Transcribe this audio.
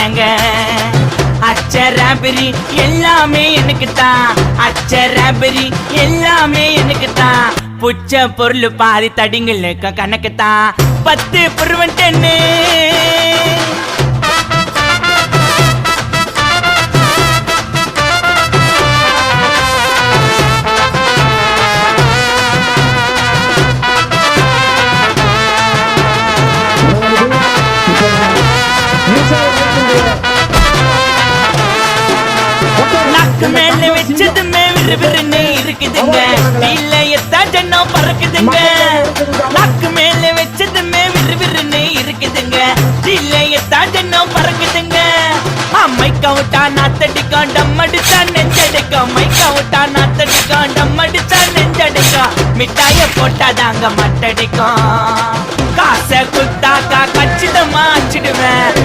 என்னங்க அச்சராபரி எல்லாமே எனக்கு தான் அச்சராபரி எல்லாமே எனக்கு தான் புச்ச பொருள் பாதி தடிங்களுக்கு கணக்கு தான் 10 புருவன் 10 நாக்கு மேல வச்சதுமே விறுவிறுன்னு இருக்குதுங்க இல்ல எத்தாச்சனோ பறக்குதுங்க நாக்கு மேல வச்சதுமே விறுவிறுன்னு இருக்குதுங்க இல்ல எத்தாச்சனோ பறக்குதுங்க மைக்கா விட்டா நாத்தடிக்கும் டம் அடிச்சா நெஞ்சடிக்கும் மைக்கா விட்டா நாத்தடிக்கும் டம் அடிச்சா நெஞ்சடிக்கும் மிட்டாய போட்டாதாங்க மட்டடிக்கும் காசை குத்தாக்கா கச்சிதமா அச்சிடுவேன்